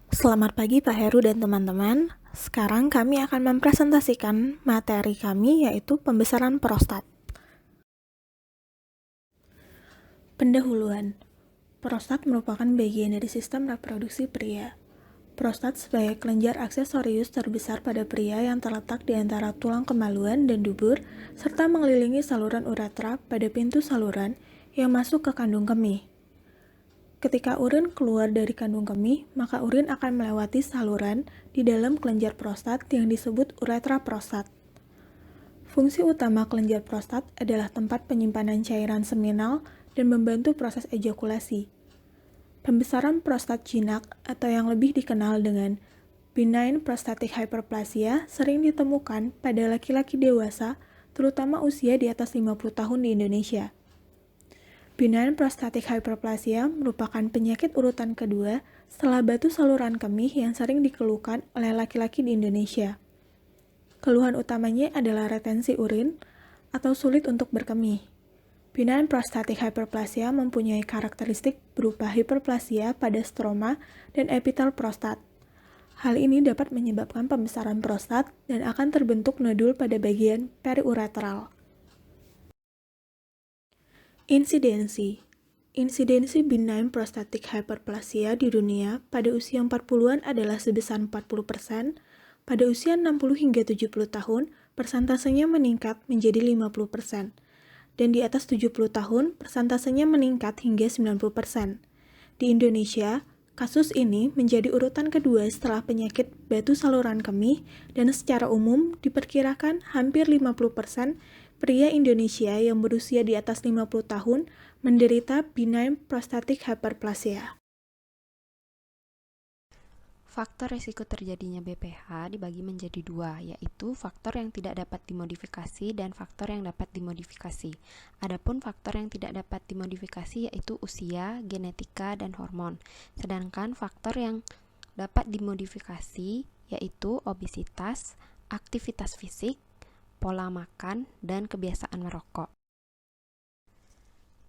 Selamat pagi Pak Heru dan teman-teman. Sekarang kami akan mempresentasikan materi kami yaitu pembesaran prostat. Pendahuluan. Prostat merupakan bagian dari sistem reproduksi pria. Prostat sebagai kelenjar aksesorius terbesar pada pria yang terletak di antara tulang kemaluan dan dubur serta mengelilingi saluran uretra pada pintu saluran yang masuk ke kandung kemih. Ketika urin keluar dari kandung kemih, maka urin akan melewati saluran di dalam kelenjar prostat yang disebut uretra prostat. Fungsi utama kelenjar prostat adalah tempat penyimpanan cairan seminal dan membantu proses ejakulasi. Pembesaran prostat jinak atau yang lebih dikenal dengan benign prostatic hyperplasia sering ditemukan pada laki-laki dewasa, terutama usia di atas 50 tahun di Indonesia. Benign prostatic hyperplasia merupakan penyakit urutan kedua setelah batu saluran kemih yang sering dikeluhkan oleh laki-laki di Indonesia. Keluhan utamanya adalah retensi urin atau sulit untuk berkemih. Benign prostatic hyperplasia mempunyai karakteristik berupa hiperplasia pada stroma dan epitel prostat. Hal ini dapat menyebabkan pembesaran prostat dan akan terbentuk nodul pada bagian periuretral. Insidensi benign prostatic hyperplasia di dunia pada usia 40-an adalah sebesar 40%, pada usia 60 hingga 70 tahun, persentasenya meningkat menjadi 50%, dan di atas 70 tahun, persentasenya meningkat hingga 90%. Di Indonesia, kasus ini menjadi urutan kedua setelah penyakit batu saluran kemih, dan secara umum diperkirakan hampir 50% pria Indonesia yang berusia di atas 50 tahun menderita benign prostatic hyperplasia. Faktor risiko terjadinya BPH dibagi menjadi dua, yaitu faktor yang tidak dapat dimodifikasi dan faktor yang dapat dimodifikasi. Adapun faktor yang tidak dapat dimodifikasi yaitu usia, genetika, dan hormon. Sedangkan faktor yang dapat dimodifikasi yaitu obesitas, aktivitas fisik, pola makan, dan kebiasaan merokok.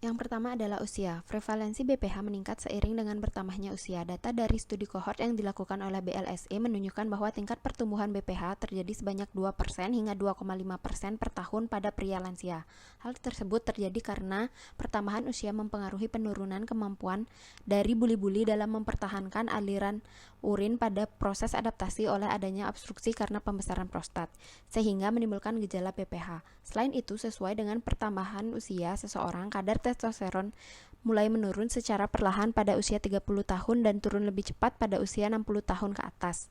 Yang pertama adalah usia. Prevalensi BPH meningkat seiring dengan bertambahnya usia. Data dari studi kohort yang dilakukan oleh BLSE menunjukkan bahwa tingkat pertumbuhan BPH terjadi sebanyak 2% hingga 2,5% per tahun pada pria lansia. Hal tersebut terjadi karena pertambahan usia mempengaruhi penurunan kemampuan dari buli-buli dalam mempertahankan aliran urin pada proses adaptasi oleh adanya obstruksi karena pembesaran prostat, sehingga menimbulkan gejala BPH. Selain itu, sesuai dengan pertambahan usia seseorang, kadar testosteron mulai menurun secara perlahan pada usia 30 tahun dan turun lebih cepat pada usia 60 tahun ke atas.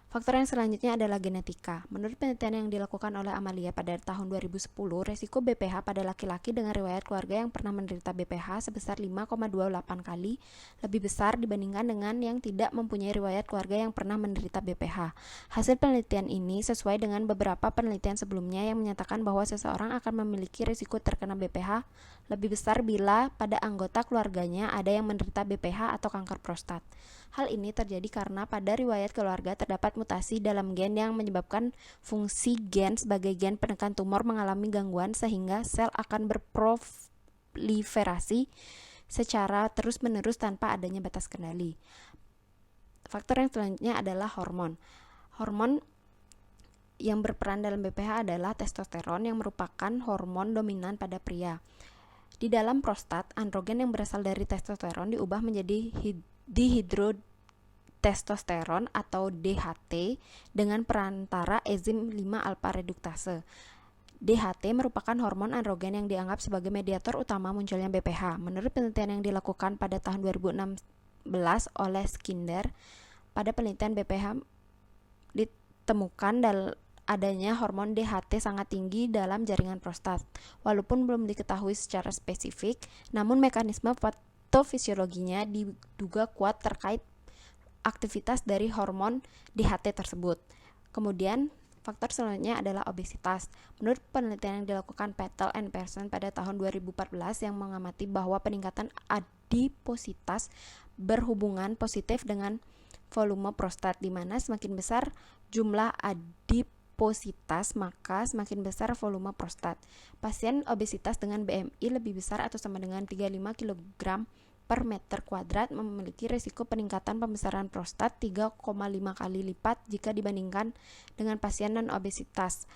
Faktor yang selanjutnya adalah genetika. Menurut penelitian yang dilakukan oleh Amalia pada tahun 2010, resiko BPH pada laki-laki dengan riwayat keluarga yang pernah menderita BPH sebesar 5,28 kali lebih besar dibandingkan dengan yang tidak mempunyai riwayat keluarga yang pernah menderita BPH. Hasil penelitian ini sesuai dengan beberapa penelitian sebelumnya yang menyatakan bahwa seseorang akan memiliki risiko terkena BPH lebih besar bila pada anggota keluarganya ada yang menderita BPH atau kanker prostat. Hal ini terjadi karena pada riwayat keluarga terdapat mutasi dalam gen yang menyebabkan fungsi gen sebagai gen penekan tumor mengalami gangguan sehingga sel akan berproliferasi secara terus-menerus tanpa adanya batas kendali. Faktor yang selanjutnya adalah hormon. Hormon yang berperan dalam BPH adalah testosteron yang merupakan hormon dominan pada pria. Di dalam prostat, androgen yang berasal dari testosteron diubah menjadi dihidrotestosteron atau DHT dengan perantara enzim 5-alpha reduktase. DHT merupakan hormon androgen yang dianggap sebagai mediator utama munculnya BPH. Menurut penelitian yang dilakukan pada tahun 2016 oleh Skinder, pada penelitian BPH ditemukan adanya hormon DHT sangat tinggi dalam jaringan prostat. Walaupun belum diketahui secara spesifik, namun mekanisme patofisiologinya diduga kuat terkait aktivitas dari hormon DHT tersebut. Kemudian, faktor selanjutnya adalah obesitas. Menurut penelitian yang dilakukan Patel and Pearson pada tahun 2014 yang mengamati bahwa peningkatan adipositas berhubungan positif dengan volume prostat, di mana semakin besar jumlah adipositas maka semakin besar volume prostat. Pasien obesitas dengan BMI lebih besar atau sama dengan 35 kg per meter kuadrat memiliki risiko peningkatan pembesaran prostat 3,5 kali lipat jika dibandingkan dengan pasien non-obesitas.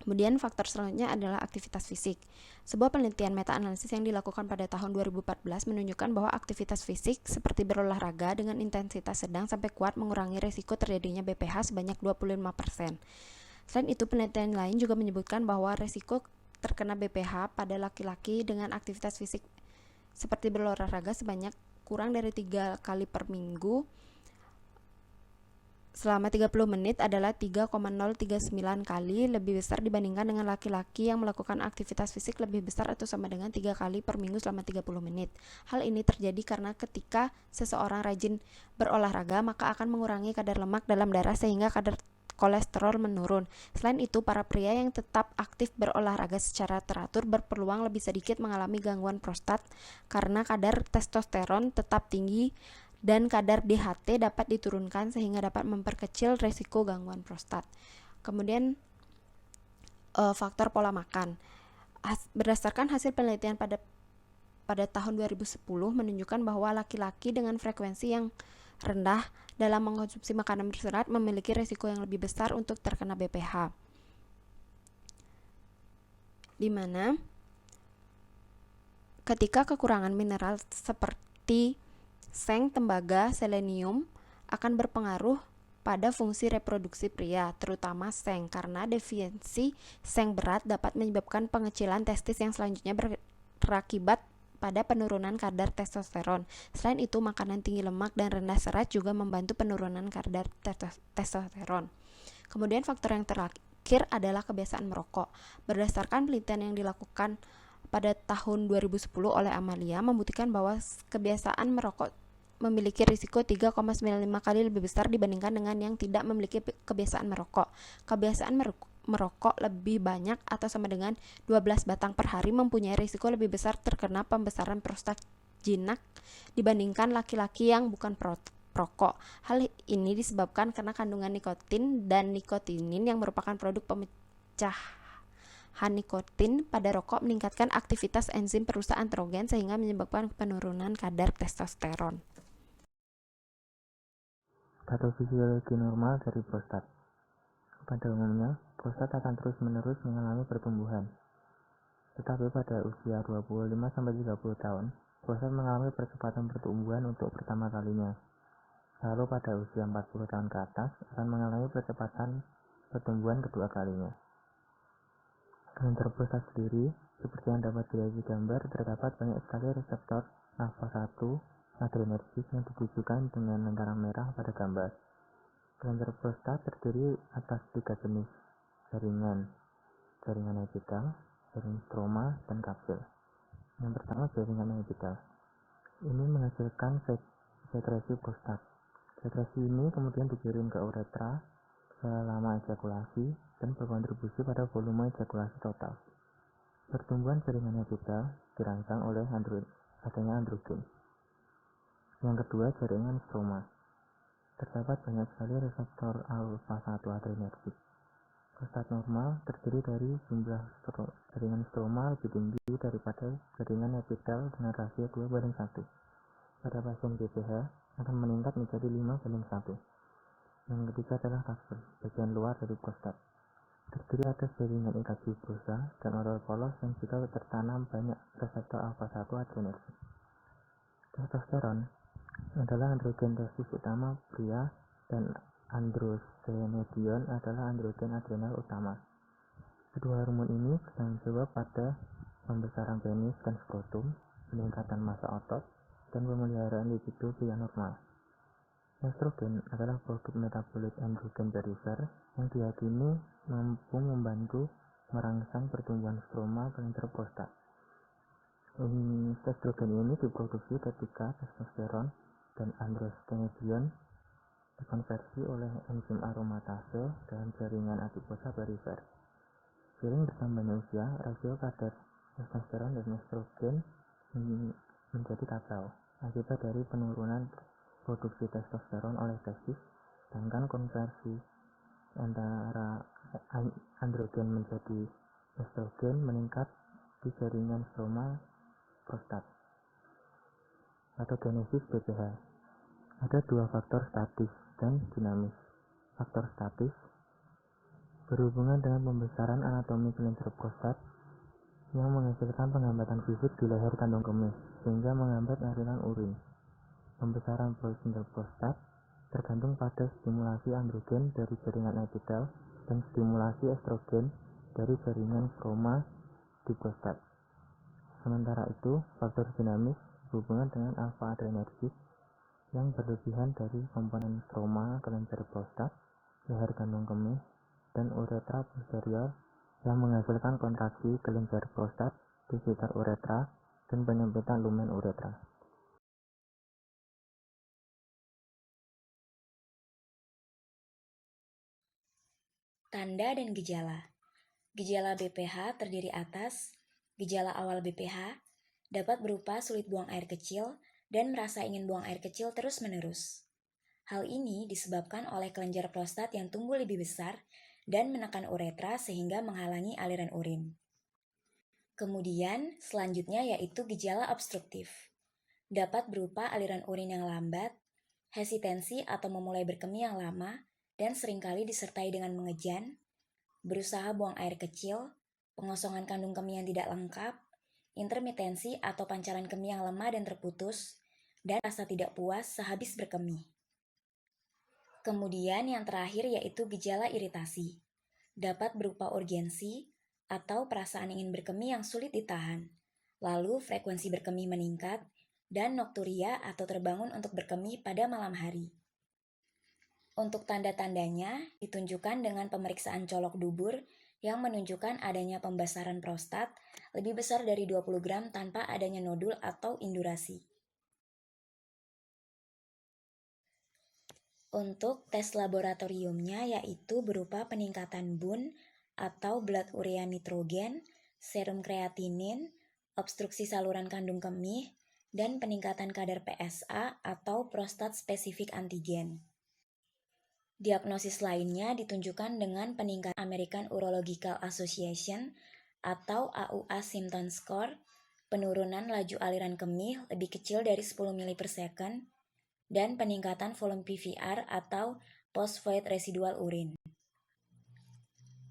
Kemudian faktor selanjutnya adalah aktivitas fisik. Sebuah penelitian meta-analisis yang dilakukan pada tahun 2014 menunjukkan bahwa aktivitas fisik seperti berolahraga dengan intensitas sedang sampai kuat mengurangi risiko terjadinya BPH sebanyak 25%. Selain itu, penelitian lain juga menyebutkan bahwa risiko terkena BPH pada laki-laki dengan aktivitas fisik seperti berolahraga sebanyak kurang dari 3 kali per minggu selama 30 menit adalah 3,039 kali lebih besar dibandingkan dengan laki-laki yang melakukan aktivitas fisik lebih besar atau sama dengan 3 kali per minggu selama 30 menit. Hal ini terjadi karena ketika seseorang rajin berolahraga, maka akan mengurangi kadar lemak dalam darah sehingga kadar kolesterol menurun. Selain itu, para pria yang tetap aktif berolahraga secara teratur berpeluang lebih sedikit mengalami gangguan prostat karena kadar testosteron tetap tinggi dan kadar DHT dapat diturunkan sehingga dapat memperkecil risiko gangguan prostat. Kemudian faktor pola makan. Berdasarkan hasil penelitian pada tahun 2010 menunjukkan bahwa laki-laki dengan frekuensi yang rendah dalam mengkonsumsi makanan berserat memiliki risiko yang lebih besar untuk terkena BPH. Di mana ketika kekurangan mineral seperti seng, tembaga, selenium akan berpengaruh pada fungsi reproduksi pria, terutama seng, karena defisiensi seng berat dapat menyebabkan pengecilan testis yang selanjutnya berakibat pada penurunan kadar testosteron. Selain itu, makanan tinggi lemak dan rendah serat juga membantu penurunan kadar testosteron. Kemudian faktor yang terakhir adalah kebiasaan merokok. Berdasarkan penelitian yang dilakukan pada tahun 2010 oleh Amalia membuktikan bahwa kebiasaan merokok memiliki risiko 3,95 kali lebih besar dibandingkan dengan yang tidak memiliki kebiasaan merokok. Kebiasaan merokok lebih banyak atau sama dengan 12 batang per hari mempunyai risiko lebih besar terkena pembesaran prostat jinak dibandingkan laki-laki yang bukan perokok. Hal ini disebabkan karena kandungan nikotin dan nikotinin yang merupakan produk pemecah nikotin pada rokok meningkatkan aktivitas enzim perusak androgen sehingga menyebabkan penurunan kadar testosteron. Patofisiologi normal dari prostat. Pada umumnya, prostat akan terus-menerus mengalami pertumbuhan. Tetapi pada usia 25-30 tahun, prostat mengalami percepatan pertumbuhan untuk pertama kalinya. Lalu pada usia 40 tahun ke atas akan mengalami percepatan pertumbuhan kedua kalinya. Kelenjar prostat sendiri, seperti yang dapat dilihat di gambar, terdapat banyak sekali reseptor alfa-1 adrenergis yang ditujukan dengan lingkaran merah pada gambar. Kelenjar prostat terdiri atas 3 jenis jaringan epitel, jaringan stroma, dan kapsul. Yang pertama jaringan epitel. Ini menghasilkan sekresi prostat. Sekresi ini kemudian dikirim ke uretra selama ejakulasi dan berkontribusi pada volume ejakulasi total. Pertumbuhan jaringan epitel dirangsang oleh adanya androgen. Yang kedua, jaringan stroma. Terdapat banyak sekali reseptor alfa-1 adrenergis. Prostat normal terdiri dari jumlah jaringan stroma lebih tinggi daripada jaringan epitel dengan rasio 2:1. Pada pasien BPH akan meningkat menjadi 5:1. Yang ketiga adalah kapsul, bagian luar dari prostat. Terdiri atas jaringan ikat fibrosa dan oral polos yang juga tertanam banyak reseptor alfa-1 adrenergis. Testosteron adalah androgen testis utama pria dan androstenedion adalah androgen adrenal utama. Kedua hormon ini bertanggung jawab pada pembesaran penis dan skrotum, peningkatan massa otot, dan pemeliharaan libido pria normal. Estrogen adalah produk metabolit androgen perifer yang diyakini mampu membantu merangsang pertumbuhan stroma kelenjar prostat. Estrogen ini diproduksi ketika testosteron dan androstenedion dikonversi oleh enzim aromatase dalam jaringan adiposa perifer. Seiring bertambahnya usia, rasio kadar testosteron dan estrogen menjadi kacau akibat dari penurunan produksi testosteron oleh testis, sedangkan konversi antara androgen menjadi estrogen meningkat di jaringan stroma prostat. Patogenesis BPH. Ada dua faktor statis dan dinamis. Faktor statis berhubungan dengan pembesaran anatomi kelenjar prostat yang menghasilkan penghambatan fisik di leher kandung kemih sehingga menghambat aliran urin. Pembesaran kelenjar prostat tergantung pada stimulasi androgen dari jaringan epitel dan stimulasi estrogen dari jaringan stroma di prostat. Sementara itu, faktor dinamis berhubungan dengan alfa adrenergis yang berlebihan dari komponen stroma kelenjar prostat, leher kandung kemih, dan uretra posterior yang menghasilkan kontraksi kelenjar prostat di sekitar uretra dan penyempitan lumen uretra. Tanda dan gejala. Gejala BPH terdiri atas gejala awal BPH dapat berupa sulit buang air kecil dan merasa ingin buang air kecil terus-menerus. Hal ini disebabkan oleh kelenjar prostat yang tumbuh lebih besar dan menekan uretra sehingga menghalangi aliran urin. Kemudian, selanjutnya yaitu gejala obstruktif. Dapat berupa aliran urin yang lambat, hesitansi atau memulai berkemih yang lama, dan seringkali disertai dengan mengejan, berusaha buang air kecil, pengosongan kandung kemih yang tidak lengkap, intermitensi atau pancaran kemih yang lemah dan terputus, dan rasa tidak puas sehabis berkemih. Kemudian yang terakhir yaitu gejala iritasi. Dapat berupa urgensi atau perasaan ingin berkemih yang sulit ditahan. Lalu frekuensi berkemih meningkat dan nokturia atau terbangun untuk berkemih pada malam hari. Untuk tanda-tandanya ditunjukkan dengan pemeriksaan colok dubur yang menunjukkan adanya pembesaran prostat lebih besar dari 20 gram tanpa adanya nodul atau indurasi. Untuk tes laboratoriumnya yaitu berupa peningkatan BUN atau blood urea nitrogen, serum kreatinin, obstruksi saluran kandung kemih, dan peningkatan kadar PSA atau prostat spesifik antigen. Diagnosis lainnya ditunjukkan dengan peningkatan American Urological Association atau AUA Symptom Score, penurunan laju aliran kemih lebih kecil dari 10 ml per second, dan peningkatan volume PVR atau post-void residual urine.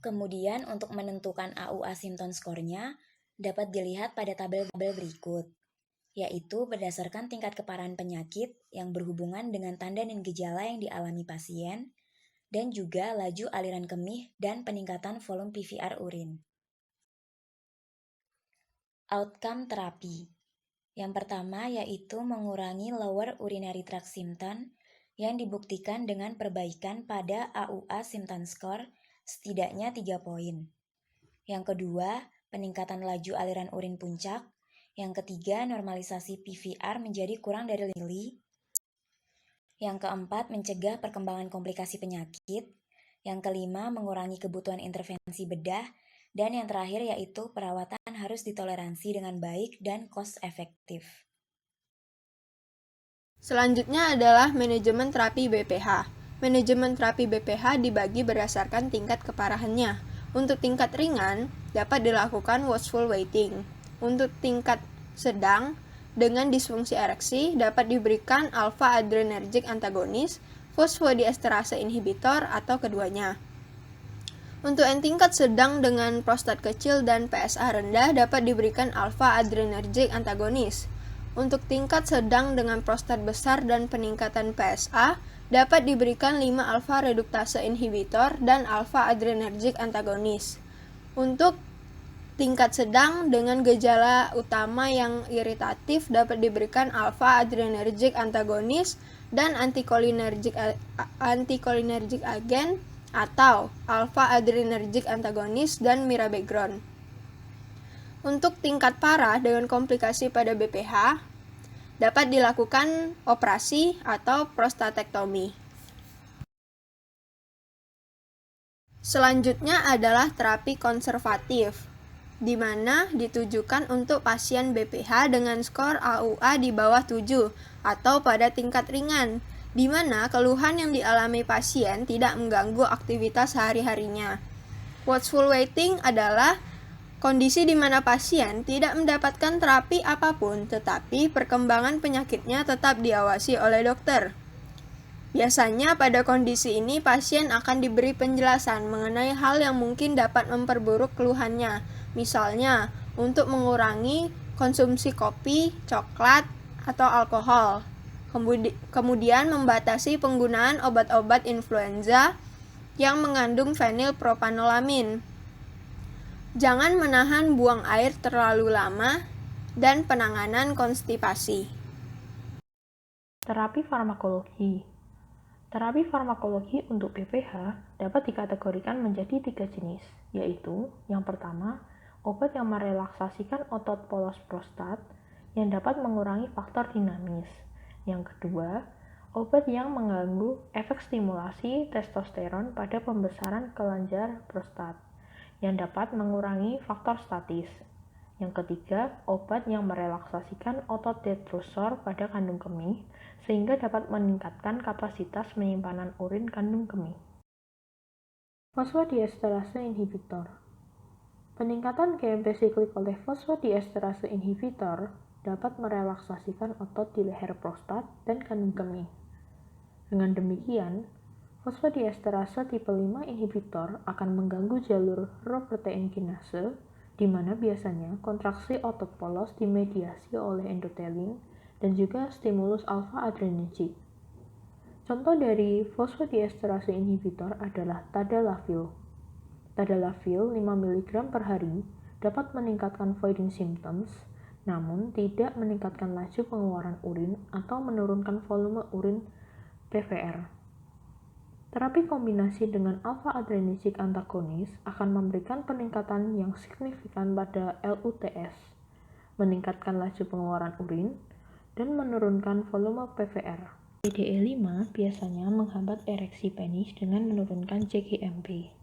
Kemudian untuk menentukan AUA Symptom Score-nya dapat dilihat pada tabel berikut, yaitu berdasarkan tingkat keparahan penyakit yang berhubungan dengan tanda dan gejala yang dialami pasien, dan juga laju aliran kemih dan peningkatan volume PVR urin. Outcome terapi. Yang pertama yaitu mengurangi lower urinary tract symptom yang dibuktikan dengan perbaikan pada AUA Symptom Score setidaknya 3 poin. Yang kedua, peningkatan laju aliran urin puncak. Yang ketiga, normalisasi PVR menjadi kurang dari 5 mili. Yang keempat, mencegah perkembangan komplikasi penyakit. Yang kelima, mengurangi kebutuhan intervensi bedah. Dan yang terakhir yaitu perawatan harus ditoleransi dengan baik dan cost efektif. Selanjutnya adalah manajemen terapi BPH. Manajemen terapi BPH dibagi berdasarkan tingkat keparahannya. Untuk tingkat ringan, dapat dilakukan watchful waiting. Untuk tingkat sedang, dengan disfungsi ereksi, dapat diberikan alpha adrenergic antagonis, fosfodiesterase inhibitor, atau keduanya. Untuk yang tingkat sedang dengan prostat kecil dan PSA rendah dapat diberikan alpha adrenergic antagonis. Untuk tingkat sedang dengan prostat besar dan peningkatan PSA dapat diberikan 5 alpha reduktase inhibitor dan alpha adrenergic antagonis. Untuk tingkat sedang dengan gejala utama yang iritatif dapat diberikan alpha adrenergic antagonis dan anticholinergic agen atau alpha adrenergic antagonis dan mirabegron. Untuk tingkat parah dengan komplikasi pada BPH, dapat dilakukan operasi atau prostatektomi. Selanjutnya adalah terapi konservatif, di mana ditujukan untuk pasien BPH dengan skor AUA di bawah 7 atau pada tingkat ringan, di mana keluhan yang dialami pasien tidak mengganggu aktivitas sehari-harinya. Watchful waiting adalah Kondisi di mana pasien tidak mendapatkan terapi apapun, tetapi perkembangan penyakitnya tetap diawasi oleh dokter. Biasanya pada kondisi ini pasien akan diberi penjelasan mengenai hal yang mungkin dapat memperburuk keluhannya. Misalnya, untuk mengurangi konsumsi kopi, coklat, atau alkohol. Kemudian membatasi penggunaan obat-obat influenza yang mengandung fenilpropanolamin. Jangan menahan buang air terlalu lama, dan penanganan konstipasi. Terapi farmakologi. Terapi farmakologi untuk BPH dapat dikategorikan menjadi 3 jenis, yaitu yang pertama, obat yang merelaksasikan otot polos prostat yang dapat mengurangi faktor dinamis. Yang kedua, obat yang mengganggu efek stimulasi testosteron pada pembesaran kelenjar prostat yang dapat mengurangi faktor statis. Yang ketiga, obat yang merelaksasikan otot detrusor pada kandung kemih sehingga dapat meningkatkan kapasitas penyimpanan urin kandung kemih. Fosfodiesterase inhibitor. Peningkatan GMP siklik oleh fosfodiesterase inhibitor dapat merelaksasikan otot di leher prostat dan kandung kemih. Dengan demikian, fosfodiesterase tipe 5 inhibitor akan mengganggu jalur Rho protein kinase, di mana biasanya kontraksi otot polos dimediasi oleh endotelin dan juga stimulus alfa-adrenergic. Contoh dari fosfodiesterase inhibitor adalah tadalafil. Tadalafil 5 mg per hari dapat meningkatkan voiding symptoms, namun tidak meningkatkan laju pengeluaran urin atau menurunkan volume urin PVR. Terapi kombinasi dengan alfa-adrenergic antagonis akan memberikan peningkatan yang signifikan pada LUTS, meningkatkan laju pengeluaran urin, dan menurunkan volume PVR. PDE5 biasanya menghambat ereksi penis dengan menurunkan CGMP.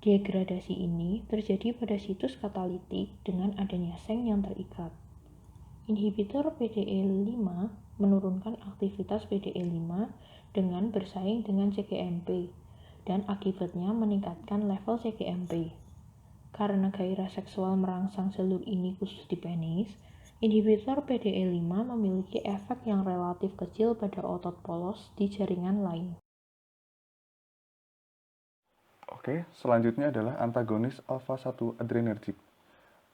Degradasi ini terjadi pada situs katalitik dengan adanya seng yang terikat. Inhibitor PDE5 menurunkan aktivitas PDE5 dengan bersaing dengan CGMP dan akibatnya meningkatkan level CGMP. Karena gairah seksual merangsang selur ini khusus di penis, inhibitor PDE5 memiliki efek yang relatif kecil pada otot polos di jaringan lain. Oke, selanjutnya adalah antagonis alfa-1 adrenergic.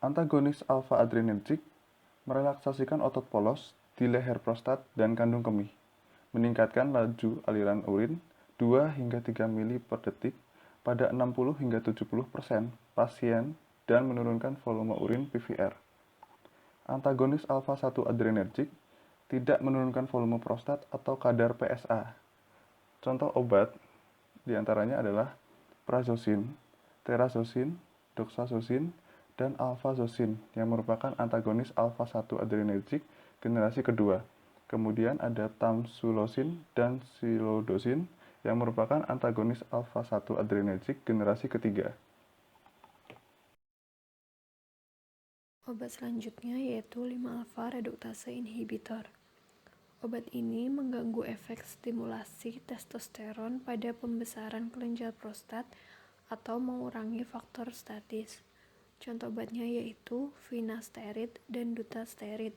Antagonis alfa-adrenergic merelaksasikan otot polos di leher prostat dan kandung kemih, meningkatkan laju aliran urin 2 hingga 3 mili per detik pada 60 hingga 70% pasien dan menurunkan volume urin PVR. Antagonis alfa-1 adrenergic tidak menurunkan volume prostat atau kadar PSA. Contoh obat diantaranya adalah prazosin, terazosin, doxazosin, dan alfazosin yang merupakan antagonis alfa-1 adrenergic generasi kedua. Kemudian ada tamsulosin dan silodosin yang merupakan antagonis alfa-1 adrenergic generasi ketiga. Obat selanjutnya yaitu 5-alfa reduktase inhibitor. Obat ini mengganggu efek stimulasi testosteron pada pembesaran kelenjar prostat atau mengurangi faktor statis. Contoh obatnya yaitu finasterid dan dutasterid.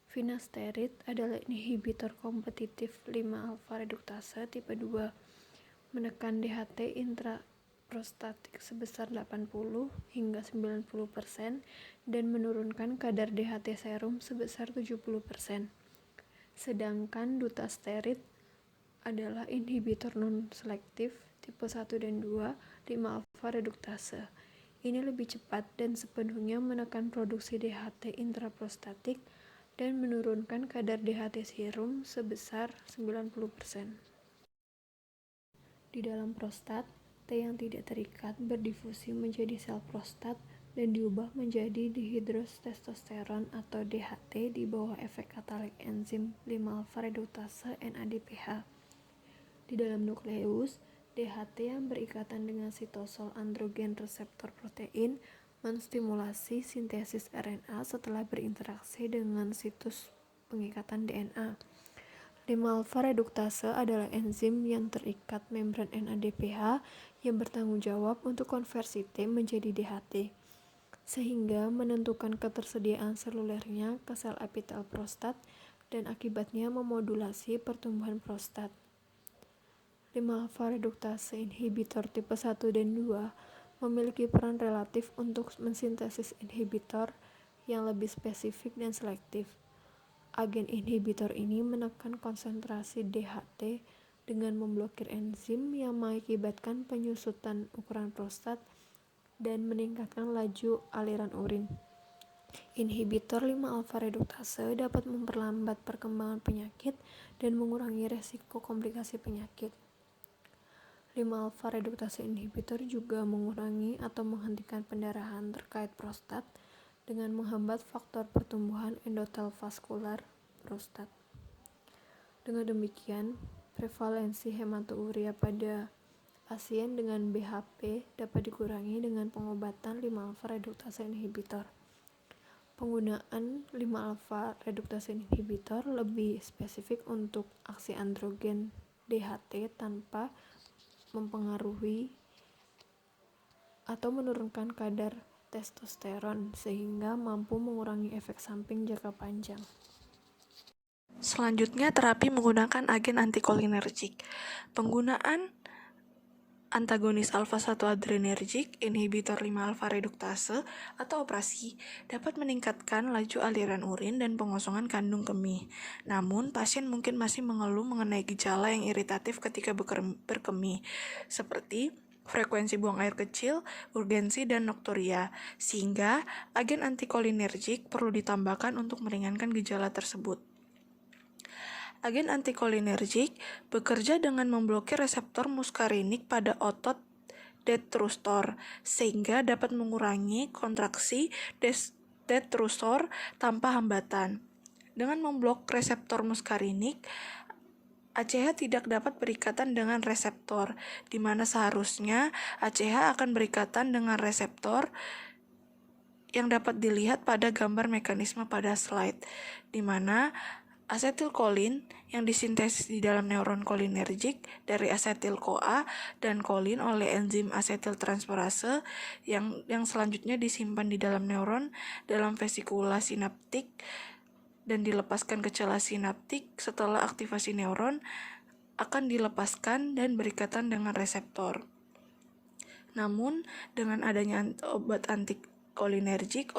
Finasterid adalah inhibitor kompetitif 5-alfa reduktase tipe 2, menekan DHT intraprostatik sebesar 80 hingga 90% dan menurunkan kadar DHT serum sebesar 70%. Sedangkan dutasterid adalah inhibitor non-selektif tipe 1 dan 2 5-alfa reduktase. Ini lebih cepat dan sepenuhnya menekan produksi DHT intraprostatik dan menurunkan kadar DHT serum sebesar 90%. Di dalam prostat, T yang tidak terikat berdifusi menjadi sel prostat dan diubah menjadi dihidrotestosteron atau DHT di bawah efek katalik enzim 5-alfa reduktase NADPH. Di dalam nukleus, DHT yang berikatan dengan sitosol androgen reseptor protein menstimulasi sintesis RNA setelah berinteraksi dengan situs pengikatan DNA. 5-alfa reduktase adalah enzim yang terikat membran NADPH yang bertanggung jawab untuk konversi T menjadi DHT. sehingga menentukan ketersediaan selulernya ke sel epitel prostat dan akibatnya memodulasi pertumbuhan prostat. 5-alfa reduktase inhibitor tipe 1 dan 2 memiliki peran relatif untuk mensintesis inhibitor yang lebih spesifik dan selektif. Agen inhibitor ini menekan konsentrasi DHT dengan memblokir enzim yang mengakibatkan penyusutan ukuran prostat dan meningkatkan laju aliran urin. Inhibitor 5-alfa reduktase dapat memperlambat perkembangan penyakit dan mengurangi resiko komplikasi penyakit. 5-alfa reduktase inhibitor juga mengurangi atau menghentikan pendarahan terkait prostat dengan menghambat faktor pertumbuhan endotel vaskular prostat. Dengan demikian, prevalensi hematouria pada pasien dengan BHP dapat dikurangi dengan pengobatan 5-alfa reduktase inhibitor. Penggunaan 5-alfa reduktase inhibitor lebih spesifik untuk aksi androgen DHT tanpa mempengaruhi atau menurunkan kadar testosteron sehingga mampu mengurangi efek samping jangka panjang. Selanjutnya, terapi menggunakan agen antikolinergik. Penggunaan antagonis alfa-1 adrenergik, inhibitor 5-alfa reduktase, atau operasi dapat meningkatkan laju aliran urin dan pengosongan kandung kemih. Namun, pasien mungkin masih mengeluh mengenai gejala yang iritatif ketika berkemih, seperti frekuensi buang air kecil, urgensi, dan nokturia, sehingga agen antikolinergik perlu ditambahkan untuk meringankan gejala tersebut. Agen antikolinergik bekerja dengan memblokir reseptor muskarinik pada otot detrusor, sehingga dapat mengurangi kontraksi detrusor tanpa hambatan. Dengan memblok reseptor muskarinik, ACH tidak dapat berikatan dengan reseptor, di mana seharusnya ACH akan berikatan dengan reseptor yang dapat dilihat pada gambar mekanisme pada slide, di mana asetilkolin yang disintesis di dalam neuron kolinergik dari asetil-CoA dan kolin oleh enzim asetiltransferase yang selanjutnya disimpan di dalam neuron dalam vesikula sinaptik dan dilepaskan ke celah sinaptik setelah aktivasi neuron akan dilepaskan dan berikatan dengan reseptor. Namun, dengan adanya obat antikolinergik,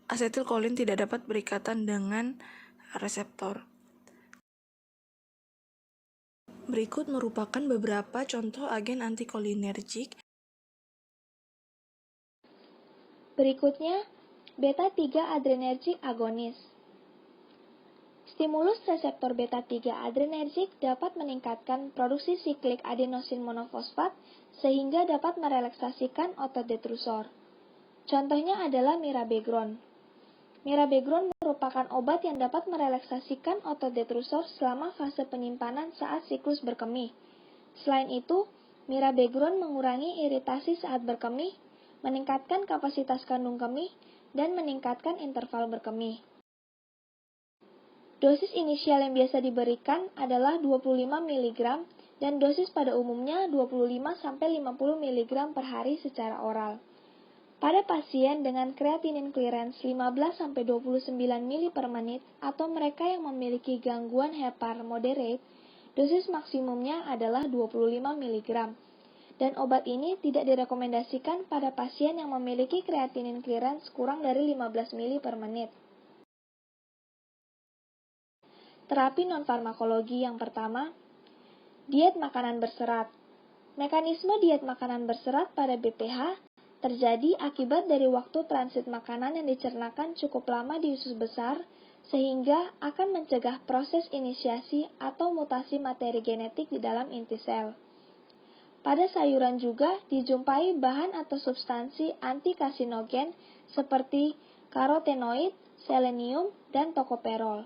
asetilkolin tidak dapat berikatan dengan reseptor. Berikut merupakan beberapa contoh agen antikolinergik. Berikutnya, beta-3 adrenergic agonis. Stimulus reseptor beta-3 adrenergik dapat meningkatkan produksi siklik adenosin monofosfat sehingga dapat merelaksasikan otot detrusor. Contohnya adalah mirabegron. Mirabegron merupakan obat yang dapat merelaksasikan otot detrusor selama fase penyimpanan saat siklus berkemih. Selain itu, mirabegron mengurangi iritasi saat berkemih, meningkatkan kapasitas kandung kemih, dan meningkatkan interval berkemih. Dosis inisial yang biasa diberikan adalah 25 mg dan dosis pada umumnya 25-50 mg per hari secara oral. Pada pasien dengan creatinine clearance 15-29 ml per menit atau mereka yang memiliki gangguan hepar moderate, dosis maksimumnya adalah 25 mg. Dan obat ini tidak direkomendasikan pada pasien yang memiliki creatinine clearance kurang dari 15 ml per menit. Terapi non-farmakologi yang pertama, diet makanan berserat. Mekanisme diet makanan berserat pada BPH terjadi akibat dari waktu transit makanan yang dicernakan cukup lama di usus besar, sehingga akan mencegah proses inisiasi atau mutasi materi genetik di dalam inti sel. Pada sayuran juga dijumpai bahan atau substansi anti-karsinogen seperti karotenoid, selenium, dan tokoperol.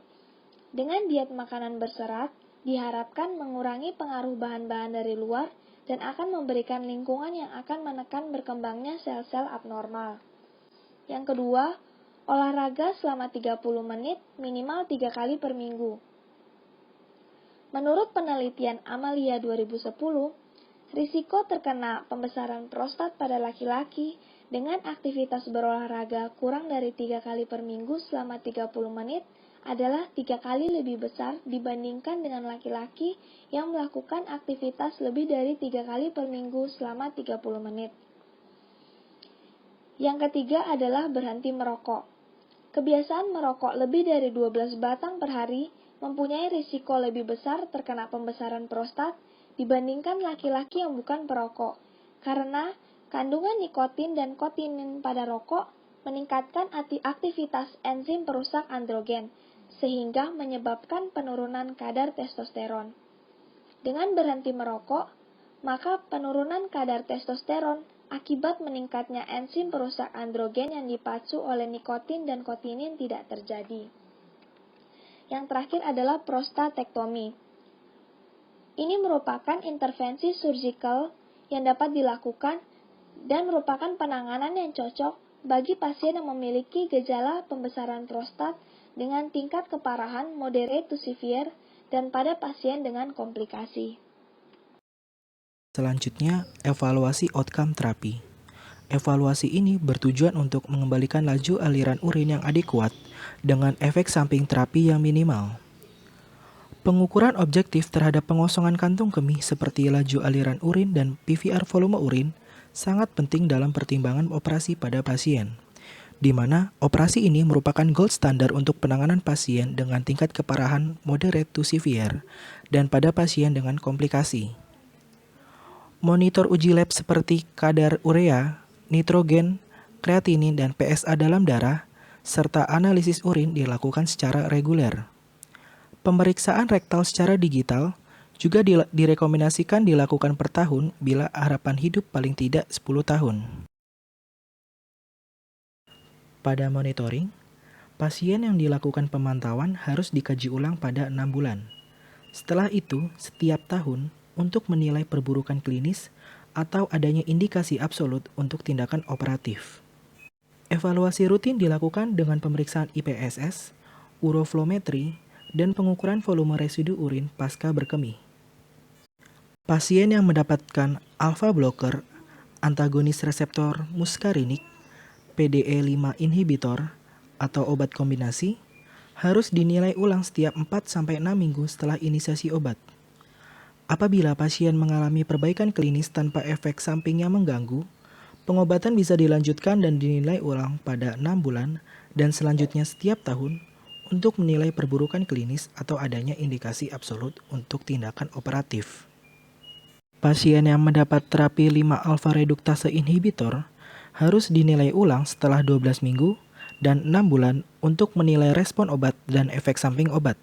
Dengan diet makanan berserat, diharapkan mengurangi pengaruh bahan-bahan dari luar dan akan memberikan lingkungan yang akan menekan berkembangnya sel-sel abnormal. Yang kedua, olahraga selama 30 menit minimal 3 kali per minggu. Menurut penelitian Amalia 2010, risiko terkena pembesaran prostat pada laki-laki dengan aktivitas berolahraga kurang dari 3 kali per minggu selama 30 menit adalah 3 kali lebih besar dibandingkan dengan laki-laki yang melakukan aktivitas lebih dari 3 kali per minggu selama 30 menit. Yang ketiga adalah berhenti merokok. Kebiasaan merokok lebih dari 12 batang per hari mempunyai risiko lebih besar terkena pembesaran prostat dibandingkan laki-laki yang bukan perokok, karena kandungan nikotin dan kotinin pada rokok meningkatkan aktivitas enzim perusak androgen, sehingga menyebabkan penurunan kadar testosteron. Dengan berhenti merokok, maka penurunan kadar testosteron akibat meningkatnya enzim perusak androgen yang dipacu oleh nikotin dan kotinin tidak terjadi. Yang terakhir adalah prostatektomi. Ini merupakan intervensi surgical yang dapat dilakukan dan merupakan penanganan yang cocok bagi pasien yang memiliki gejala pembesaran prostat dengan tingkat keparahan moderate to severe dan pada pasien dengan komplikasi. Selanjutnya, evaluasi outcome terapi. Evaluasi ini bertujuan untuk mengembalikan laju aliran urin yang adekuat dengan efek samping terapi yang minimal. Pengukuran objektif terhadap pengosongan kantung kemih seperti laju aliran urin dan PVR volume urin sangat penting dalam pertimbangan operasi pada pasien, di mana operasi ini merupakan gold standar untuk penanganan pasien dengan tingkat keparahan moderate to severe dan pada pasien dengan komplikasi. Monitor uji lab seperti kadar urea, nitrogen, kreatinin, dan PSA dalam darah, serta analisis urin dilakukan secara reguler. Pemeriksaan rektal secara digital juga direkomendasikan dilakukan per tahun bila harapan hidup paling tidak 10 tahun. Pada monitoring, pasien yang dilakukan pemantauan harus dikaji ulang pada 6 bulan. Setelah itu, setiap tahun untuk menilai perburukan klinis atau adanya indikasi absolut untuk tindakan operatif. Evaluasi rutin dilakukan dengan pemeriksaan IPSS, uroflometri, dan pengukuran volume residu urin pasca berkemih. Pasien yang mendapatkan alpha blocker, antagonis reseptor muskarinik, PDE5 inhibitor, atau obat kombinasi, harus dinilai ulang setiap 4-6 minggu setelah inisiasi obat. Apabila pasien mengalami perbaikan klinis tanpa efek samping yang mengganggu, pengobatan bisa dilanjutkan dan dinilai ulang pada 6 bulan dan selanjutnya setiap tahun untuk menilai perburukan klinis atau adanya indikasi absolut untuk tindakan operatif. Pasien yang mendapat terapi 5-alfa reduktase inhibitor harus dinilai ulang setelah 12 minggu dan 6 bulan untuk menilai respon obat dan efek samping obat.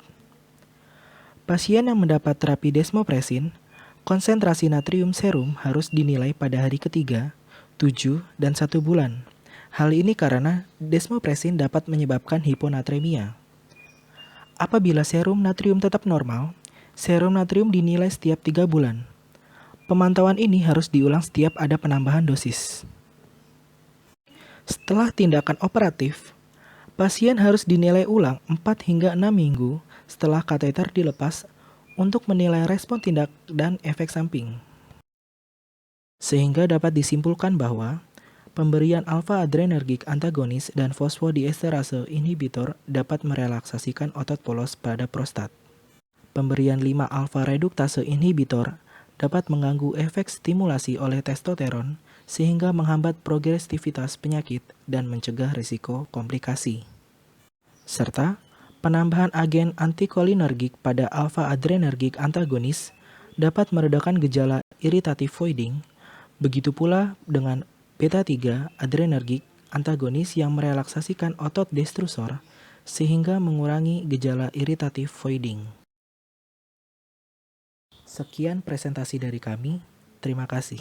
Pasien yang mendapat terapi desmopresin, konsentrasi natrium serum harus dinilai pada hari ketiga, 7, dan 1 bulan. Hal ini karena desmopresin dapat menyebabkan hiponatremia. Apabila serum natrium tetap normal, serum natrium dinilai setiap 3 bulan. Pemantauan ini harus diulang setiap ada penambahan dosis. Setelah tindakan operatif, pasien harus dinilai ulang 4 hingga 6 minggu setelah kateter dilepas untuk menilai respon tindak dan efek samping. Sehingga dapat disimpulkan bahwa pemberian alfa-adrenergik antagonis dan fosfodiesterase inhibitor dapat merelaksasikan otot polos pada prostat. Pemberian 5-alfa reduktase inhibitor dapat mengganggu efek stimulasi oleh testosteron sehingga menghambat progresivitas penyakit dan mencegah risiko komplikasi. Serta penambahan agen antikolinergik pada alfa-adrenergik antagonis dapat meredakan gejala iritatif voiding, begitu pula dengan beta-3 adrenergik antagonis yang merelaksasikan otot destrusor sehingga mengurangi gejala iritatif voiding. Sekian presentasi dari kami. Terima kasih.